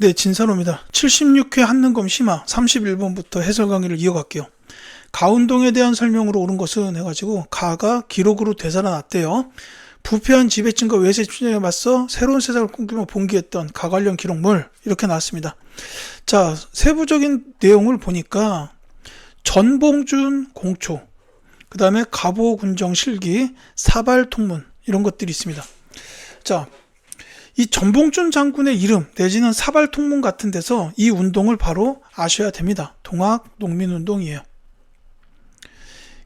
네, 진사로입니다. 76회 한능검 심화 31번부터 해설 강의를 이어갈게요. 가운동에 대한 설명으로 옳은 것은 해가지고 가가 기록으로 되살아났대요. 부패한 지배층과 외세 추진에 맞서 새로운 세상을 꿈꾸며 봉기했던 가 관련 기록물 이렇게 나왔습니다. 자, 세부적인 내용을 보니까 전봉준 공초, 그 다음에 가보군정 실기, 사발통문 이런 것들이 있습니다. 자, 이 전봉준 장군의 이름 내지는 사발통문 같은 데서 이 운동을 바로 아셔야 됩니다. 동학농민운동이에요.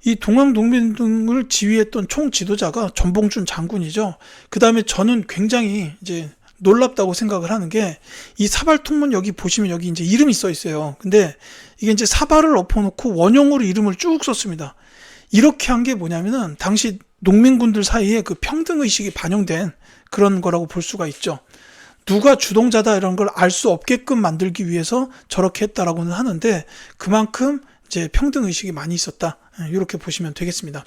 이 동학농민운동을 지휘했던 총 지도자가 전봉준 장군이죠. 그 다음에 저는 굉장히 이제 놀랍다고 생각을 하는 게 이 사발통문 여기 보시면 여기 이제 이름이 써 있어요. 근데 이게 이제 사발을 엎어놓고 원형으로 이름을 쭉 썼습니다. 이렇게 한 게 뭐냐면은 당시 농민군들 사이에 그 평등의식이 반영된 그런 거라고 볼 수가 있죠. 누가 주동자다 이런 걸 알 수 없게끔 만들기 위해서 저렇게 했다라고는 하는데 그만큼 이제 평등의식이 많이 있었다. 이렇게 보시면 되겠습니다.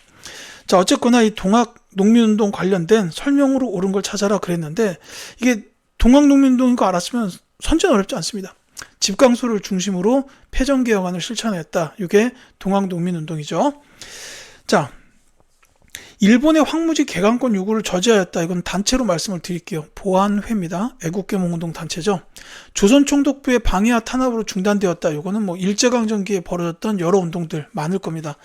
자, 어쨌거나 이 동학농민운동 관련된 설명으로 옳은 걸 찾아라 그랬는데 이게 동학농민운동인 거 알았으면 선제는 어렵지 않습니다. 집강소를 중심으로 패전개혁안을 실천했다. 이게 동학농민운동이죠. 자, 일본의 황무지 개강권 요구를 저지하였다. 이건 단체로 말씀을 드릴게요. 보안회입니다. 애국개몽운동 단체죠. 조선총독부의 방해와 탄압으로 중단되었다. 이거는 뭐 일제강점기에 벌어졌던 여러 운동들 많을 겁니다.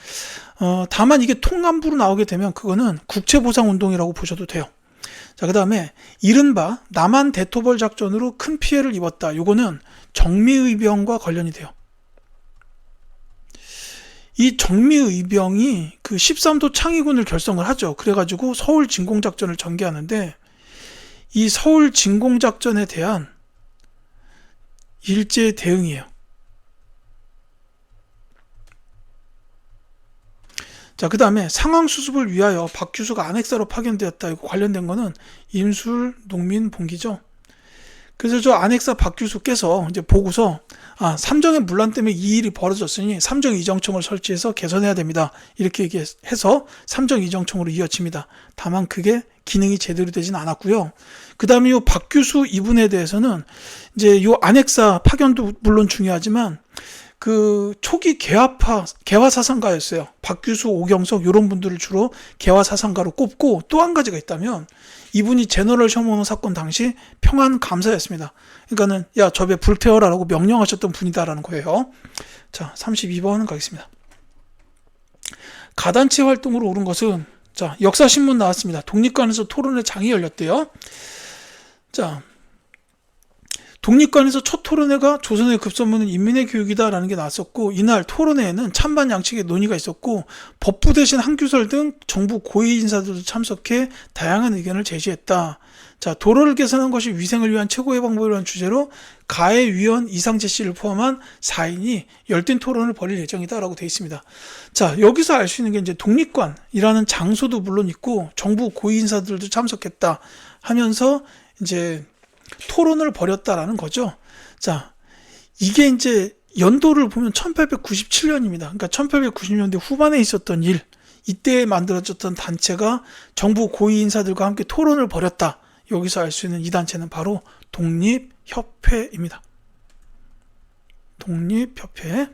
다만 이게 통감부로 나오게 되면 그거는 국채보상운동이라고 보셔도 돼요. 자, 그 다음에 이른바 남한 대토벌 작전으로 큰 피해를 입었다. 이거는 정미의병과 관련이 돼요. 이 정미의병이 그 13도 창의군을 결성을 하죠. 그래가지고 서울 진공작전을 전개하는데 이 서울 진공작전에 대한 일제 대응이에요. 자, 그 다음에 상황수습을 위하여 박규수가 안핵사로 파견되었다. 이거 관련된 거는 임술농민봉기죠. 그래서 저 안핵사 박규수께서 이제 보고서 삼정의 문란 때문에 이 일이 벌어졌으니 삼정이정청을 설치해서 개선해야 됩니다. 이렇게 얘기해서 삼정이정청으로 이어집니다. 다만 그게 기능이 제대로 되진 않았고요. 그 다음에 요 박규수 이분에 대해서는 이제 요 안핵사 파견도 물론 중요하지만 그 초기 개화사상가였어요. 박규수, 오경석 이런 분들을 주로 개화사상가로 꼽고 또 한 가지가 있다면 이분이 제너럴 셔먼 사건 당시 평안감사였습니다. 그러니까는 야, 저 배 불태워라 라고 명령하셨던 분이다라는 거예요. 자, 32번 가겠습니다. 가단체 활동으로 옳은 것은 자, 역사신문 나왔습니다. 독립관에서 토론회 장이 열렸대요. 자, 독립관에서 첫 토론회가 조선의 급선무는 인민의 교육이다라는 게 나왔었고 이날 토론회에는 찬반 양측의 논의가 있었고 법부 대신 한규설 등 정부 고위 인사들도 참석해 다양한 의견을 제시했다. 자, 도로를 개선한 것이 위생을 위한 최고의 방법이라는 주제로 가해 위원 이상재 씨를 포함한 4인이 열띤 토론을 벌일 예정이다라고 되어 있습니다. 자, 여기서 알 수 있는 게 이제 독립관이라는 장소도 물론 있고 정부 고위 인사들도 참석했다 하면서 이제 토론을 벌였다라는 거죠. 자, 이게 이제 연도를 보면 1897년입니다. 그러니까 1890년대 후반에 있었던 일, 이때 만들어졌던 단체가 정부 고위 인사들과 함께 토론을 벌였다. 여기서 알 수 있는 이 단체는 바로 독립협회입니다. 독립협회.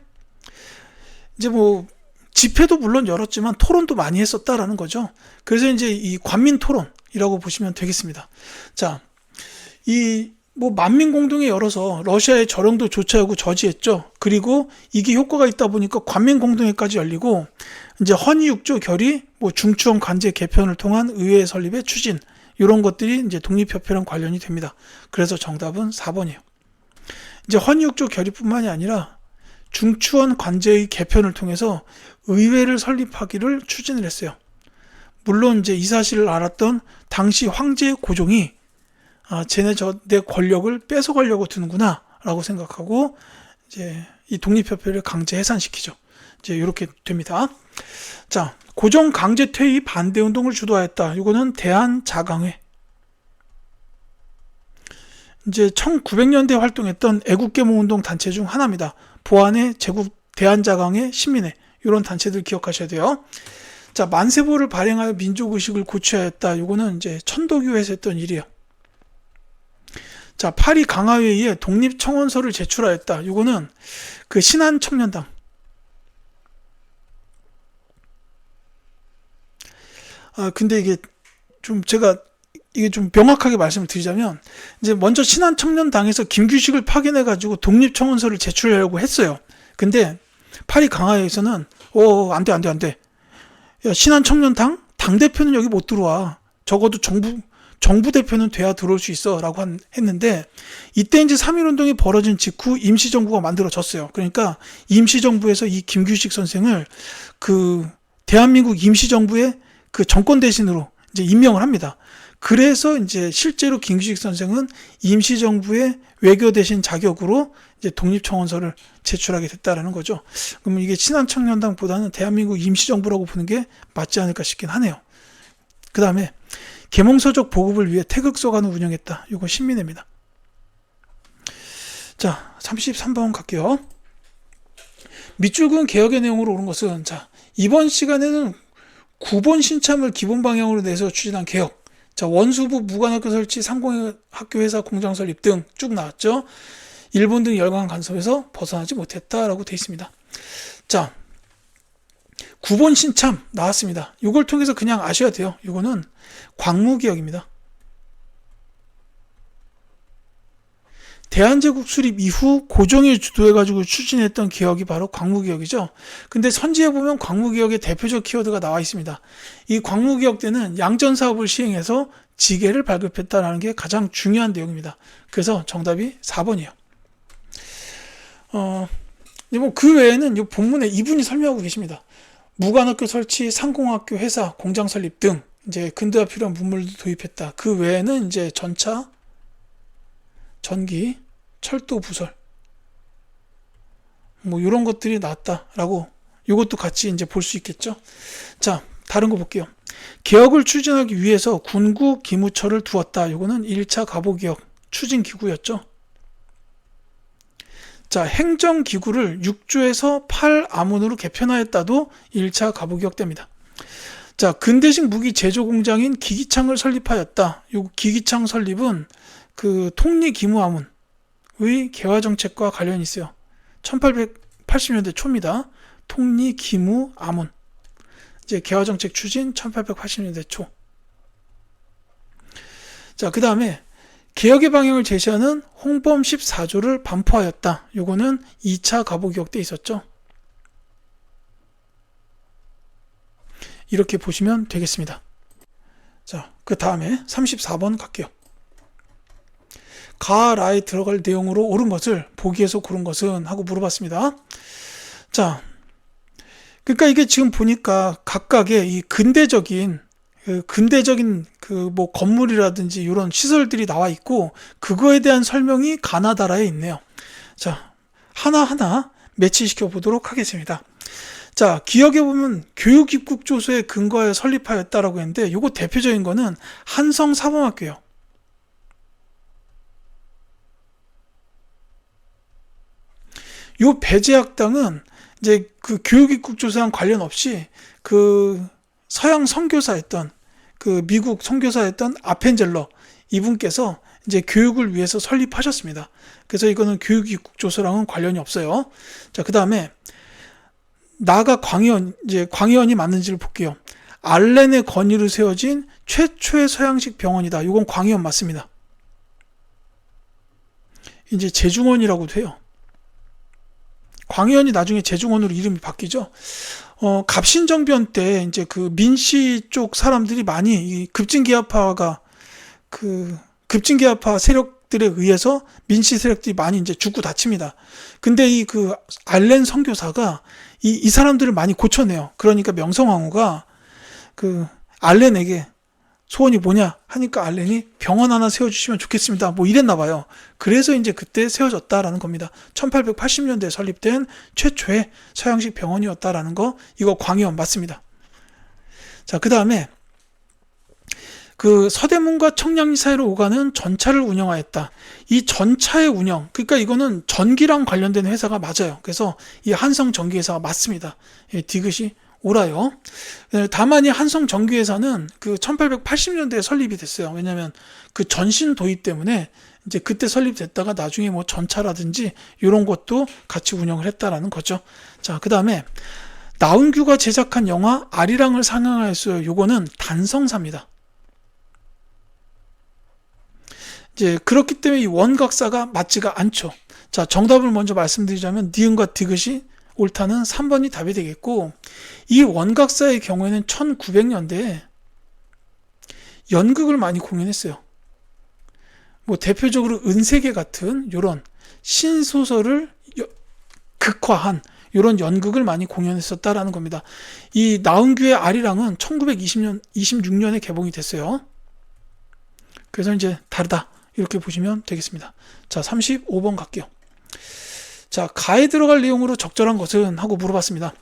이제 뭐 집회도 물론 열었지만 토론도 많이 했었다라는 거죠. 그래서 이제 이 관민토론이라고 보시면 되겠습니다. 자, 뭐 만민공동에 열어서 러시아의 저령도 조처하고 저지했죠. 그리고 이게 효과가 있다 보니까 관민공동회까지 열리고 이제 헌의 6조 결의, 뭐 중추원 관제 개편을 통한 의회 설립의 추진 이런 것들이 이제 독립협회랑 관련이 됩니다. 그래서 정답은 4번이에요. 이제 헌의 6조 결의뿐만이 아니라 중추원 관제의 개편을 통해서 의회를 설립하기를 추진을 했어요. 물론 이제 이 사실을 알았던 당시 황제 고종이 쟤네 내 권력을 뺏어가려고 드는구나 라고 생각하고 이제 이 독립협회를 강제 해산시키죠. 이제 이렇게 됩니다. 자, 고종 강제 퇴위 반대 운동을 주도하였다. 이거는 대한자강회. 이제 1900년대 활동했던 애국개몽운동 단체 중 하나입니다. 보안회, 제국 대한자강회, 신민회 이런 단체들 기억하셔야 돼요. 자, 만세보를 발행하여 민족의식을 고취하였다. 이거는 이제 천도교에서 했던 일이에요. 자, 파리 강화회의에 독립청원서를 제출하였다. 요거는 그 신한청년당. 근데 이게 좀 명확하게 말씀을 드리자면, 이제 먼저 신한청년당에서 김규식을 파견해가지고 독립청원서를 제출하려고 했어요. 근데 파리 강화회에서는, 안 돼. 야, 신한청년당? 당대표는 여기 못 들어와. 적어도 정부 대표는 돼야 들어올 수 있어. 라고 했는데, 이때 이제 3.1운동이 벌어진 직후 임시정부가 만들어졌어요. 그러니까 임시정부에서 이 김규식 선생을 대한민국 임시정부의 그 정권 대신으로 이제 임명을 합니다. 그래서 이제 실제로 김규식 선생은 임시정부의 외교대신 자격으로 이제 독립청원서를 제출하게 됐다라는 거죠. 그러면 이게 신한청년당보다는 대한민국 임시정부라고 보는 게 맞지 않을까 싶긴 하네요. 그 다음에 계몽서적 보급을 위해 태극서관을 운영했다. 이거 신민회입니다. 자, 33번 갈게요. 밑줄근 개혁의 내용으로 오른 것은, 자, 이번 시간에는 9번 신참을 기본 방향으로 내서 추진한 개혁. 자, 원수부 무관학교 설치, 상공학교 회사 공장 설립 등 쭉 나왔죠. 일본 등 열강 간섭에서 벗어나지 못했다라고 되어 있습니다. 자, 9번 신참 나왔습니다. 이걸 통해서 그냥 아셔야 돼요. 이거는 광무개혁입니다. 대한제국 수립 이후 고종이 주도해가지고 추진했던 개혁이 바로 광무개혁이죠. 근데 선지에 보면 광무개혁의 대표적 키워드가 나와 있습니다. 이 광무개혁 때는 양전사업을 시행해서 지계를 발급했다는 게 가장 중요한 내용입니다. 그래서 정답이 4번이에요. 그 외에는 이 본문에 이분이 설명하고 계십니다. 무관학교 설치, 상공학교 회사, 공장 설립 등 이제 근대화 필요한 문물도 도입했다. 그 외에는 이제 전차, 전기, 철도 부설 이런 것들이 나왔다라고 이것도 같이 이제 볼 수 있겠죠. 자, 다른 거 볼게요. 개혁을 추진하기 위해서 군구 기무처를 두었다. 이거는 1차 가보개혁 추진기구였죠. 자, 행정기구를 6조에서 8아문으로 개편하였다도 1차 가보개혁됩니다. 자, 근대식 무기 제조 공장인 기기창을 설립하였다. 요 기기창 설립은 그 통리기무아문의 개화정책과 관련이 있어요. 1880년대 초입니다. 통리기무아문. 이제 개화정책 추진 1880년대 초. 자, 그 다음에 개혁의 방향을 제시하는 홍범 14조를 반포하였다. 요거는 2차 가보개혁 때 있었죠. 이렇게 보시면 되겠습니다. 자, 그 다음에 34번 갈게요. 가라에 들어갈 내용으로 옳은 것을 보기에서 고른 것은 하고 물어봤습니다. 자, 그러니까 이게 지금 보니까 각각의 이 근대적인 건물이라든지 이런 시설들이 나와 있고 그거에 대한 설명이 가나다라에 있네요. 자, 하나하나 매치시켜 보도록 하겠습니다. 자, 기억해 보면 교육입국조서에 근거하여 설립하였다라고 했는데 요거 대표적인 거는 한성사범학교예요. 요 배제학당은 이제 그 교육입국조사랑 관련 없이 그 서양 선교사였던 그 미국 선교사였던 아펜젤러 이분께서 이제 교육을 위해서 설립하셨습니다. 그래서 이거는 교육입국조서랑은 관련이 없어요. 자, 그 다음에 나가 광의원이 맞는지를 볼게요. 알렌의 건의로 세워진 최초의 서양식 병원이다. 이건 광의원 맞습니다. 이제 재중원이라고도 해요. 광의원이 나중에 재중원으로 이름이 바뀌죠. 갑신정변 때 이제 그 민씨 쪽 사람들이 많이 이 급진개화파 세력들에 의해서 민씨 세력들이 많이 이제 죽고 다칩니다. 근데 이 그 알렌 선교사가 이 사람들을 많이 고쳐내요. 그러니까 명성황후가 그 알렌에게 소원이 뭐냐 하니까 알렌이 병원 하나 세워주시면 좋겠습니다. 이랬나 봐요. 그래서 이제 그때 세워졌다라는 겁니다. 1880년대에 설립된 최초의 서양식 병원이었다라는 거, 이거 광의원 맞습니다. 자, 그 다음에 그 서대문과 청량리 사이로 오가는 전차를 운영하였다. 이 전차의 운영, 그러니까 이거는 전기랑 관련된 회사가 맞아요. 그래서 이 한성전기회사가 맞습니다. 디귿이 옳아요. 다만 이 한성전기회사는 그 1880년대에 설립이 됐어요. 왜냐하면 그 전신 도입 때문에 이제 그때 설립됐다가 나중에 뭐 전차라든지 이런 것도 같이 운영을 했다라는 거죠. 자, 그 다음에 나운규가 제작한 영화 아리랑을 상영하였어요. 요거는 단성사입니다. 이제 그렇기 때문에 이 원각사가 맞지가 않죠. 자, 정답을 먼저 말씀드리자면 니은과 디귿이 옳다는 3번이 답이 되겠고, 이 원각사의 경우에는 1900년대에 연극을 많이 공연했어요. 뭐 대표적으로 은세계 같은 이런 신소설을 극화한 이런 연극을 많이 공연했었다라는 겁니다. 이 나운규의 아리랑은 1926년에 개봉이 됐어요. 그래서 이제 다르다 이렇게 보시면 되겠습니다. 자, 35번 갈게요. 자, 가에 들어갈 내용으로 적절한 것은 하고 물어봤습니다.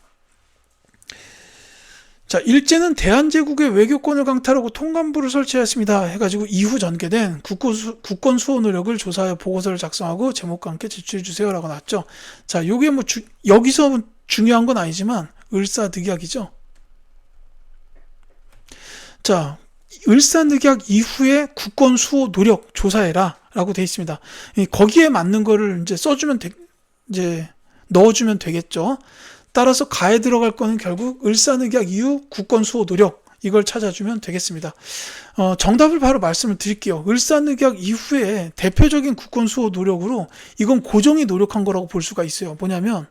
자, 일제는 대한제국의 외교권을 강탈하고 통감부를 설치하였습니다. 해가지고 이후 전개된 국권 수호 노력을 조사하여 보고서를 작성하고 제목과 함께 제출해주세요 라고 나왔죠. 자, 요게 뭐 여기서 중요한 건 아니지만 을사늑약이죠. 자, 을사늑약 이후에 국권 수호 노력 조사해라 라고 되어 있습니다. 거기에 맞는 거를 이제 이제 넣어주면 되겠죠. 따라서 가에 들어갈 거는 결국 을사늑약 이후 국권 수호 노력, 이걸 찾아주면 되겠습니다. 정답을 바로 말씀을 드릴게요. 을사늑약 이후에 대표적인 국권 수호 노력으로 이건 고종이 노력한 거라고 볼 수가 있어요. 뭐냐면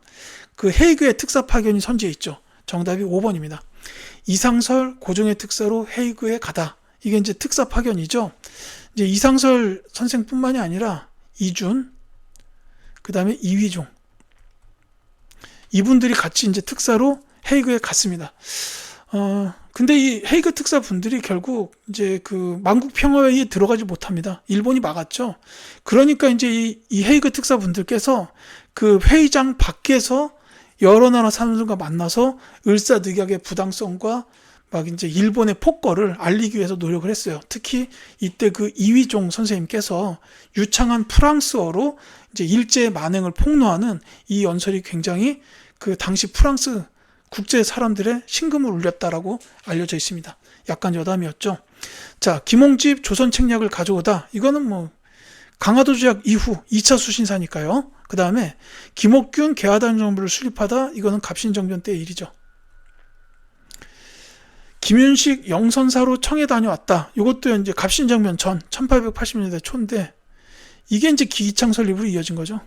그 헤이그의 특사 파견이 선지에 있죠. 정답이 5번입니다. 이상설 고종의 특사로 헤이그에 가다. 이게 이제 특사 파견이죠. 이제 이상설 선생뿐만이 아니라 이준, 그 다음에 이휘종, 이분들이 같이 이제 특사로 헤이그에 갔습니다. 근데 이 헤이그 특사 분들이 결국 이제 그 만국 평화회의에 들어가지 못합니다. 일본이 막았죠. 그러니까 이제 이 헤이그 특사 분들께서 그 회의장 밖에서 여러 나라 사람들과 만나서 을사늑약의 부당성과 막 이제 일본의 폭거를 알리기 위해서 노력을 했어요. 특히 이때 그 이휘종 선생님께서 유창한 프랑스어로 이제 일제의 만행을 폭로하는 이 연설이 굉장히 그 당시 프랑스 국제 사람들의 심금을 울렸다라고 알려져 있습니다. 약간 여담이었죠. 자, 김홍집 조선 책략을 가져오다. 이거는 뭐 강화도 조약 이후 2차 수신사니까요. 그 다음에 김옥균 개화단 정부를 수립하다. 이거는 갑신정변 때의 일이죠. 김윤식 영선사로 청에 다녀왔다. 이것도 이제 갑신정변 전 1880년대 초인데 이게 이제 기기창 설립으로 이어진 거죠.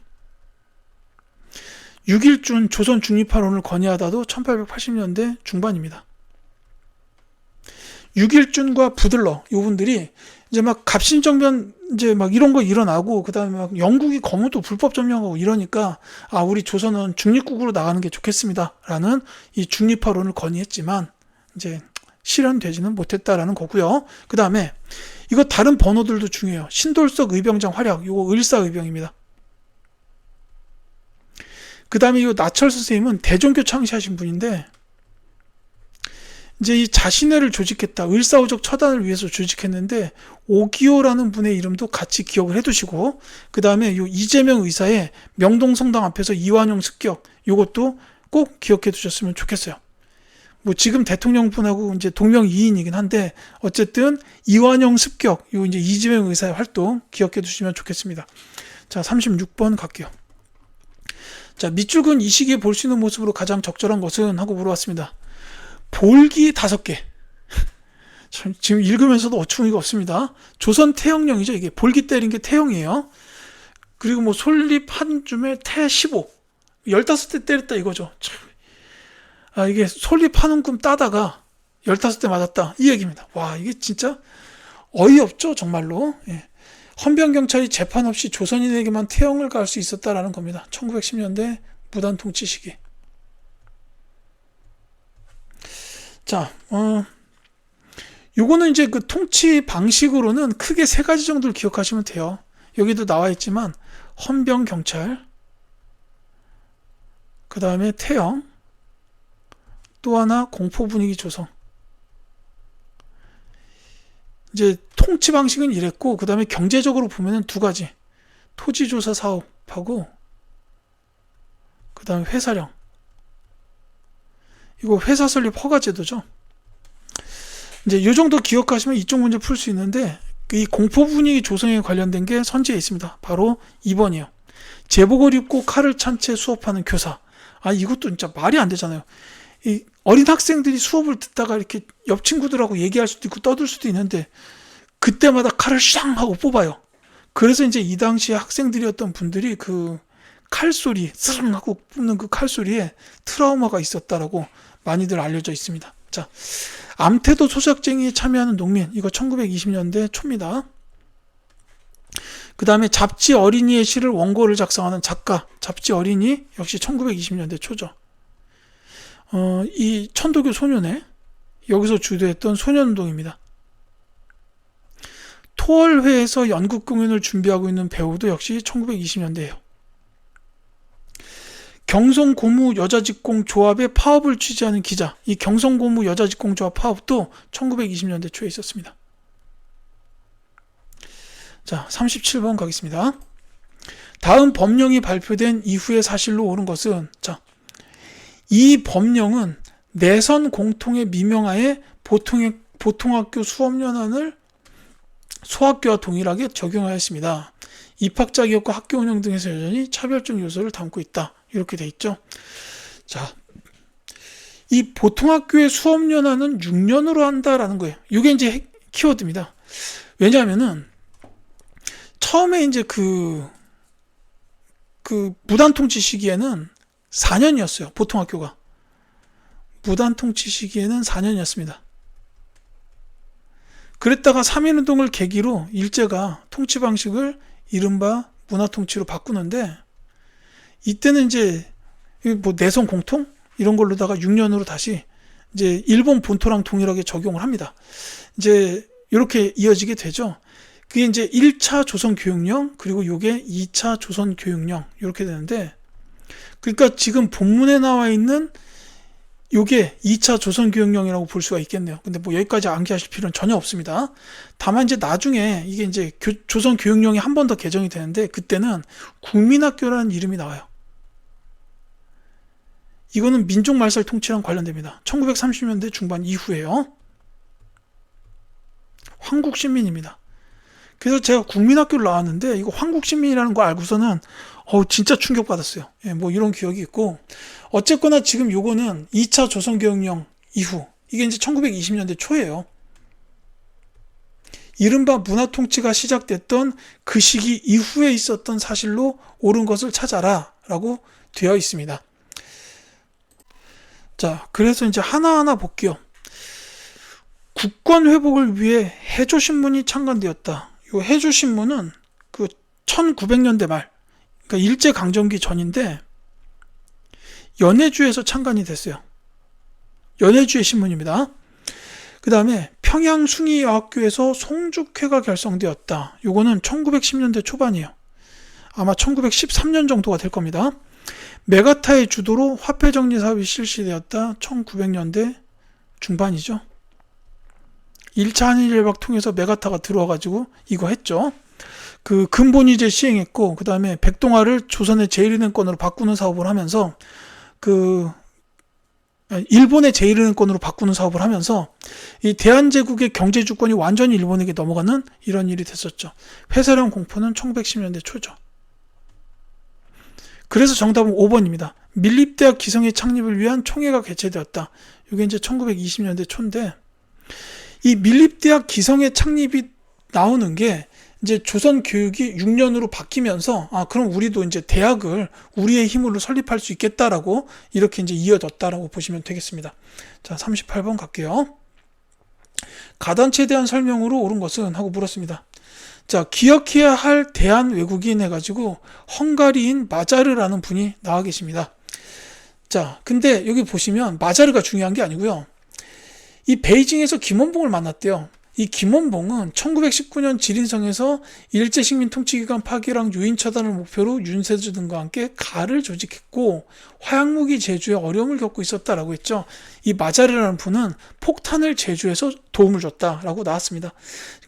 6일준 조선 중립화론을 건의하다도 1880년대 중반입니다. 6일준과 부들러 이분들이 이제 막 갑신정변 이제 막 이런 거 일어나고 그다음에 막 영국이 거무도 불법 점령하고 이러니까 우리 조선은 중립국으로 나가는 게 좋겠습니다라는 이 중립화론을 건의했지만 이제 실현되지는 못했다라는 거고요. 그다음에 이거 다른 번호들도 중요해요. 신돌석 의병장 활약, 이거 을사의병입니다. 그 다음에 이 나철 선생님은 대종교 창시하신 분인데 이제 이 자신회를 조직했다. 을사오적 처단을 위해서 조직했는데 오기호라는 분의 이름도 같이 기억을 해두시고 그 다음에 이 이재명 의사의 명동성당 앞에서 이완용 습격 이것도 꼭 기억해 두셨으면 좋겠어요. 뭐 지금 대통령분하고 이제 동명이인이긴 한데 어쨌든 이완용 습격 이 이제 이재명 의사의 활동 기억해 두시면 좋겠습니다. 자, 36번 갈게요. 자, 밑줄은 이 시기에 볼 수 있는 모습으로 가장 적절한 것은 하고 물어봤습니다. 볼기 5개. 지금 읽으면서도 어처구니가 없습니다. 조선 태형령이죠. 이게 볼기 때린 게 태형이에요. 그리고 뭐 솔립 한 줌에 태 15. 15대 때렸다 이거죠. 참. 이게 솔립 한 움큼 따다가 15대 맞았다. 이 얘기입니다. 와, 이게 진짜 어이없죠. 정말로. 예. 헌병경찰이 재판 없이 조선인에게만 태형을 가할 수 있었다라는 겁니다. 1910년대 무단 통치 시기. 자, 요거는 이제 그 통치 방식으로는 크게 3가지 정도를 기억하시면 돼요. 여기도 나와 있지만 헌병경찰, 그 다음에 태형, 또 하나 공포 분위기 조성. 이제 통치 방식은 이랬고 그 다음에 경제적으로 보면은 2가지 토지조사 사업하고 그 다음에 회사령 이거 회사 설립 허가 제도죠. 이제 이 정도 기억하시면 이쪽 문제 풀 수 있는데 이 공포 분위기 조성에 관련된 게 선지에 있습니다. 바로 2번이에요. 제복을 입고 칼을 찬 채 수업하는 교사. 이것도 진짜 말이 안 되잖아요. 이 어린 학생들이 수업을 듣다가 이렇게 옆 친구들하고 얘기할 수도 있고 떠들 수도 있는데 그때마다 칼을 샹 하고 뽑아요. 그래서 이제 이 당시에 학생들이었던 분들이 그 칼소리, 스릉 하고 뽑는 그 칼소리에 트라우마가 있었다라고 많이들 알려져 있습니다. 자, 암태도 소작쟁이에 참여하는 농민. 이거 1920년대 초입니다. 그 다음에 잡지 어린이의 시를 원고를 작성하는 작가. 잡지 어린이 역시 1920년대 초죠. 이 천도교 소년회. 여기서 주도했던 소년운동입니다. 토월회에서 연극 공연을 준비하고 있는 배우도 역시 1920년대예요. 경성고무 여자직공 조합의 파업을 취재하는 기자. 이 경성고무 여자직공 조합 파업도 1920년대 초에 있었습니다. 자, 37번 가겠습니다. 다음 법령이 발표된 이후의 사실로 옳은 것은, 자, 이 법령은 내선 공통의 미명하에 보통학교 수업연한을 소학교와 동일하게 적용하였습니다. 입학 자격과 학교 운영 등에서 여전히 차별적 요소를 담고 있다. 이렇게 돼 있죠. 자, 이 보통학교의 수업연한은 6년으로 한다라는 거예요. 이게 이제 키워드입니다. 왜냐하면은 처음에 이제 그 무단통치 시기에는 4년이었어요. 보통학교가. 무단통치 시기에는 4년이었습니다. 그랬다가 3.1운동을 계기로 일제가 통치 방식을 이른바 문화통치로 바꾸는데 이때는 이제 뭐 내성 공통 이런 걸로다가 6년으로 다시 이제 일본 본토랑 동일하게 적용을 합니다. 이제 이렇게 이어지게 되죠. 그게 이제 1차 조선교육령 그리고 요게 2차 조선교육령 이렇게 되는데 그러니까 지금 본문에 나와 있는 요게 2차 조선교육령이라고 볼 수가 있겠네요. 근데 뭐 여기까지 암기하실 필요는 전혀 없습니다. 다만 이제 나중에 이게 이제 조선교육령이 한 번 더 개정이 되는데 그때는 국민학교라는 이름이 나와요. 이거는 민족말살 통치랑 관련됩니다. 1930년대 중반 이후에요. 황국신민입니다. 그래서 제가 국민학교를 나왔는데 이거 황국신민이라는 거 알고서는 진짜 충격받았어요. 예, 뭐 이런 기억이 있고 어쨌거나 지금 요거는 2차 조선교육령 이후 이게 이제 1920년대 초예요. 이른바 문화통치가 시작됐던 그 시기 이후에 있었던 사실로 옳은 것을 찾아라 라고 되어 있습니다. 자, 그래서 이제 하나하나 볼게요. 국권 회복을 위해 해조신문이 창간되었다. 이 해조신문은 그 1900년대 말, 그러니까 일제강점기 전인데 연해주에서 창간이 됐어요. 연해주의 신문입니다. 그 다음에 평양숭이여학교에서 송죽회가 결성되었다. 요거는 1910년대 초반이에요. 아마 1913년 정도가 될 겁니다. 메가타의 주도로 화폐정리 사업이 실시되었다. 1900년대 중반이죠. 1차 한일협약 통해서 메가타가 들어와가지고 이거 했죠. 그 근본위제 시행했고 그 다음에 백동아를 조선의 제1은행권으로 바꾸는 사업을 하면서 일본의 제1은행권으로 바꾸는 사업을 하면서 이 대한제국의 경제주권이 완전히 일본에게 넘어가는 이런 일이 됐었죠. 회사령 공포는 1910년대 초죠. 그래서 정답은 5번입니다. 밀립대학 기성의 창립을 위한 총회가 개최되었다. 이게 이제 1920년대 초인데 이 밀립대학 기성의 창립이 나오는 게 이제 조선 교육이 6년으로 바뀌면서 그럼 우리도 이제 대학을 우리의 힘으로 설립할 수 있겠다라고 이렇게 이제 이어졌다라고 보시면 되겠습니다. 자, 38번 갈게요. 가단체에 대한 설명으로 옳은 것은 하고 물었습니다. 자, 기억해야 할 대한 외국인 해가지고 헝가리인 마자르라는 분이 나와 계십니다. 자, 근데 여기 보시면 마자르가 중요한 게 아니고요. 이 베이징에서 김원봉을 만났대요. 이 김원봉은 1919년 지린성에서 일제식민 통치기관 파기랑 유인 처단을 목표로 윤세주 등과 함께 가를 조직했고 화약무기 제조에 어려움을 겪고 있었다라고 했죠. 이 마자르라는 분은 폭탄을 제조해서 도움을 줬다라고 나왔습니다.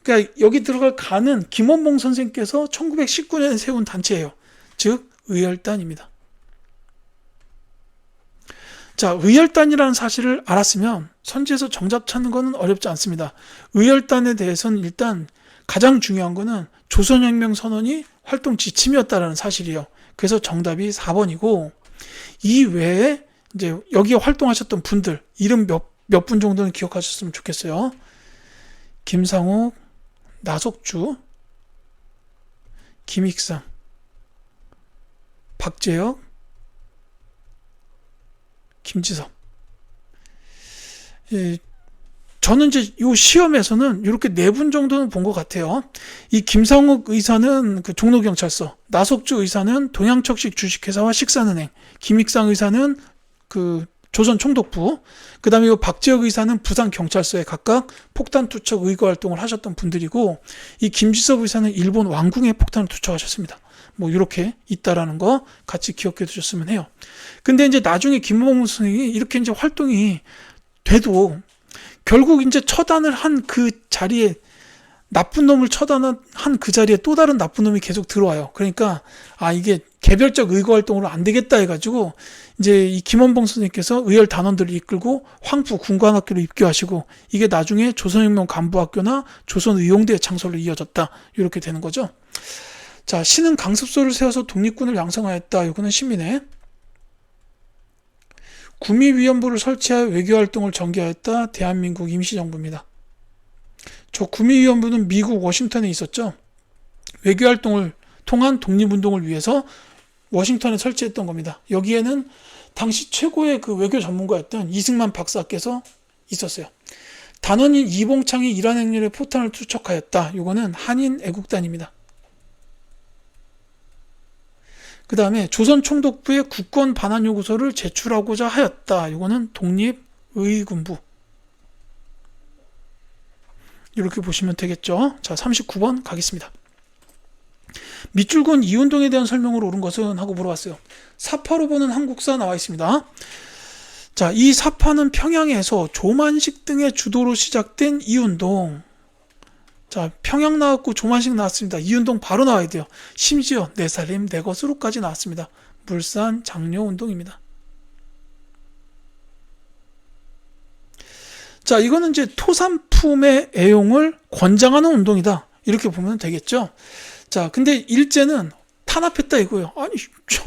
그러니까 여기 들어갈 가는 김원봉 선생께서 1919년에 세운 단체예요. 즉 의열단입니다. 자, 의열단이라는 사실을 알았으면 선지에서 정답 찾는 것은 어렵지 않습니다. 의열단에 대해서는 일단 가장 중요한 거는 조선혁명 선언이 활동 지침이었다라는 사실이에요. 그래서 정답이 4번이고, 이 외에 이제 여기에 활동하셨던 분들 이름 몇 분 정도는 기억하셨으면 좋겠어요. 김상옥, 나석주, 김익상, 박재혁, 김지섭. 예, 저는 이제 이 시험에서는 이렇게 4분 정도는 본 것 같아요. 이 김상욱 의사는 그 종로경찰서, 나석주 의사는 동양척식 주식회사와 식산은행, 김익상 의사는 그 조선총독부, 그 다음에 이 박지혁 의사는 부산경찰서에 각각 폭탄 투척 의거 활동을 하셨던 분들이고, 이 김지섭 의사는 일본 왕궁에 폭탄을 투척하셨습니다. 뭐 이렇게 있다라는 거 같이 기억해 두셨으면 해요. 근데 이제 나중에 김범호 선생이 이렇게 이제 활동이 돼도 결국 이제 처단을 한 그 자리에, 나쁜 놈을 처단한 그 자리에 또 다른 나쁜 놈이 계속 들어와요. 그러니까 이게 개별적 의거 활동으로 안 되겠다 해가지고 이제 이 김원봉 선생님께서 의열 단원들을 이끌고 황푸 군관학교로 입교하시고, 이게 나중에 조선혁명 간부학교나 조선의용대 창설로 이어졌다, 이렇게 되는 거죠. 자, 신은 강습소를 세워서 독립군을 양성하였다. 이거는 시민의. 구미위원부를 설치하여 외교활동을 전개하였다. 대한민국 임시정부입니다. 저 구미위원부는 미국 워싱턴에 있었죠. 외교활동을 통한 독립운동을 위해서 워싱턴에 설치했던 겁니다. 여기에는 당시 최고의 그 외교 전문가였던 이승만 박사께서 있었어요. 단원인 이봉창이 이란 행렬에 포탄을 투척하였다. 이거는 한인 애국단입니다. 그 다음에 조선총독부에 국권 반환 요구서를 제출하고자 하였다. 이거는 독립의군부. 이렇게 보시면 되겠죠. 자, 39번 가겠습니다. 밑줄건 이운동에 대한 설명으로 옳은 것은? 하고 물어봤어요. 사파로 보는 한국사 나와 있습니다. 자, 이 사파는 평양에서 조만식 등의 주도로 시작된 이운동. 자, 평양 나왔고 조만식 나왔습니다. 이운동 바로 나와야 돼요. 심지어 내 살림 내 것으로까지 나왔습니다. 물산 장려운동입니다. 자, 이거는 이제 토산품의 애용을 권장하는 운동이다, 이렇게 보면 되겠죠. 자, 근데 일제는 탄압했다 이거예요. 아니 참,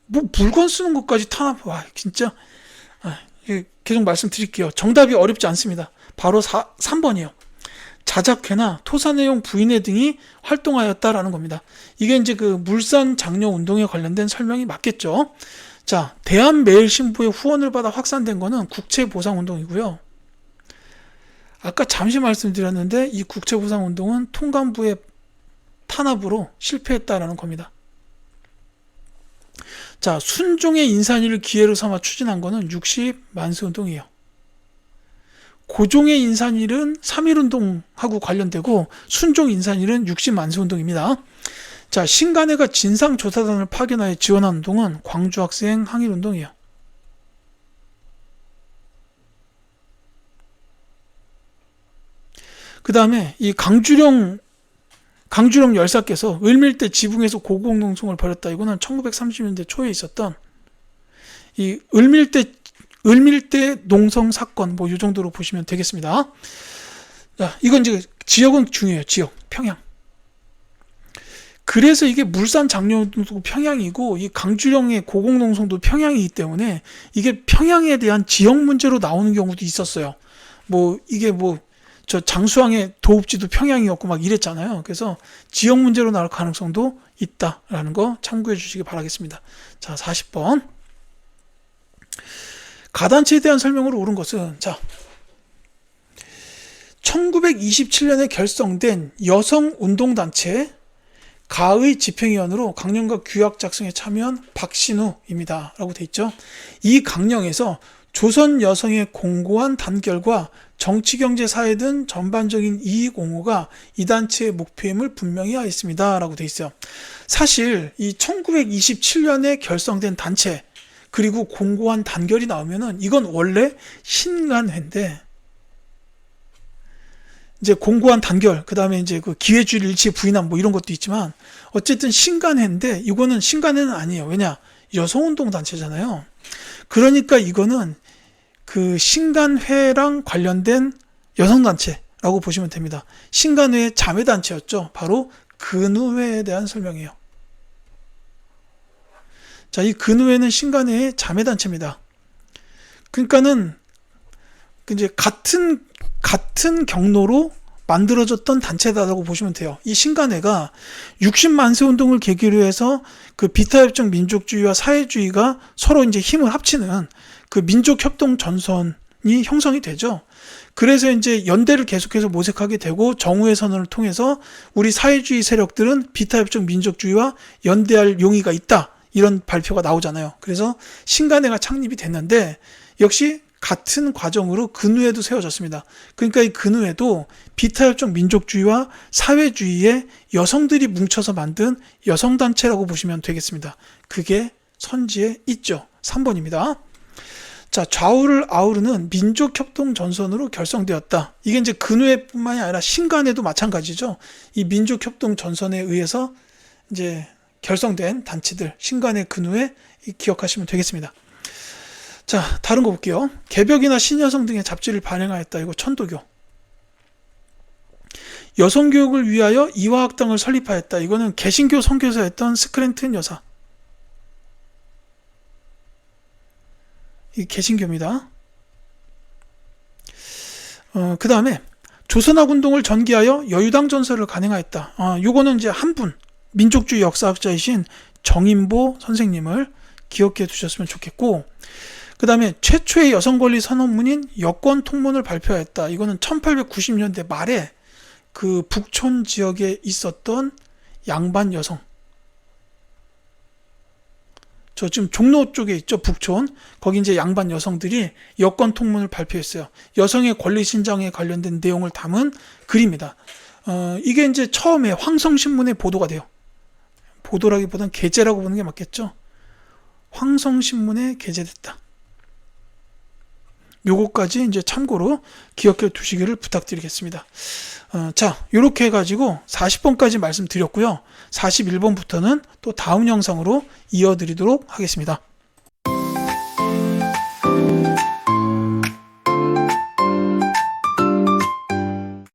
뭐 물건 쓰는 것까지 탄압. 와, 진짜. 계속 말씀드릴게요. 정답이 어렵지 않습니다. 바로 3번이에요. 자작회나 토산애용 부인회 등이 활동하였다라는 겁니다. 이게 이제 그 물산 장려 운동에 관련된 설명이 맞겠죠. 자, 대한매일신부의 후원을 받아 확산된 거는 국채보상운동이고요. 아까 잠시 말씀드렸는데 이 국채보상운동은 통감부의 탄압으로 실패했다라는 겁니다. 자, 순종의 인산위를 기회로 삼아 추진한 거는 60만세운동이에요. 고종의 인산일은 3.1운동하고 관련되고, 순종 인산일은 60만세운동입니다. 자, 신간회가 진상조사단을 파견하여 지원한 운동은 광주학생 항일운동이에요. 그 다음에 이 강주령 열사께서 을밀대 지붕에서 고공농성을 벌였다. 이거는 1930년대 초에 있었던 이 을밀대 농성 사건, 뭐 이 정도로 보시면 되겠습니다. 자, 이건 이제 지역은 중요해요. 지역, 평양. 그래서 이게 물산 장려운동도 평양이고, 이 강주령의 고공농성도 평양이기 때문에 이게 평양에 대한 지역 문제로 나오는 경우도 있었어요. 뭐 이게 뭐 저 장수왕의 도읍지도 평양이었고 막 이랬잖아요. 그래서 지역 문제로 나올 가능성도 있다라는 거 참고해 주시기 바라겠습니다. 자, 40번. 가단체에 대한 설명으로 옳은 것은? 자, 1927년에 결성된 여성운동단체 가의 집행위원으로 강령과 규약 작성에 참여한 박신우입니다. 라고 돼 있죠. 이 강령에서 조선 여성의 공고한 단결과 정치, 경제, 사회 등 전반적인 이익 옹호가 이 단체의 목표임을 분명히 하였습니다. 라고 돼 있어요. 사실 이 1927년에 결성된 단체, 그리고 공고한 단결이 나오면은 이건 원래 신간회인데, 이제 공고한 단결, 그 다음에 이제 그 기회주의 일치에 부인함 뭐 이런 것도 있지만, 어쨌든 신간회인데 이거는 신간회는 아니에요. 왜냐? 여성운동 단체잖아요. 그러니까 이거는 그 신간회랑 관련된 여성단체, 라고 보시면 됩니다. 신간회의 자매단체였죠. 바로 근우회에 대한 설명이에요. 자, 이 근우회는 신간회의 자매단체입니다. 그러니까는 이제 같은 경로로 만들어졌던 단체다라고 보시면 돼요. 이 신간회가 60만세 운동을 계기로 해서 그 비타협정 민족주의와 사회주의가 서로 이제 힘을 합치는 그 민족협동 전선이 형성이 되죠. 그래서 이제 연대를 계속해서 모색하게 되고 정우회 선언을 통해서 우리 사회주의 세력들은 비타협정 민족주의와 연대할 용의가 있다. 이런 발표가 나오잖아요. 그래서 신간회가 창립이 됐는데 역시 같은 과정으로 근우회도 세워졌습니다. 그러니까 이 근우회도 비타협정 민족주의와 사회주의의 여성들이 뭉쳐서 만든 여성단체라고 보시면 되겠습니다. 그게 선지에 있죠. 3번입니다. 자, 좌우를 아우르는 민족협동 전선으로 결성되었다. 이게 이제 근우회뿐만이 아니라 신간회도 마찬가지죠. 이 민족협동 전선에 의해서 이제 결성된 단체들, 신간회, 근우회 기억하시면 되겠습니다. 자, 다른 거 볼게요. 개벽이나 신여성 등의 잡지를 발행하였다. 이거 천도교. 여성교육을 위하여 이화학당을 설립하였다. 이거는 개신교 선교사였던 스크랜튼 여사. 이 개신교입니다. 그 다음에 조선학 운동을 전개하여 여유당 전설을 간행하였다. 요거는 이제 한 분, 민족주의 역사학자이신 정인보 선생님을 기억해 두셨으면 좋겠고, 그 다음에 최초의 여성권리 선언문인 여권통문을 발표하였다. 이거는 1890년대 말에 그 북촌 지역에 있었던 양반 여성. 저 지금 종로 쪽에 있죠, 북촌. 거기 이제 양반 여성들이 여권통문을 발표했어요. 여성의 권리 신장에 관련된 내용을 담은 글입니다. 이게 이제 처음에 황성신문에 보도가 돼요. 보도라기보다는 게재라고 보는 게 맞겠죠. 황성신문에 게재됐다. 요거까지 이제 참고로 기억해 두시기를 부탁드리겠습니다. 자, 요렇게 해가지고 40번까지 말씀드렸고요. 41번부터는 또 다음 영상으로 이어드리도록 하겠습니다.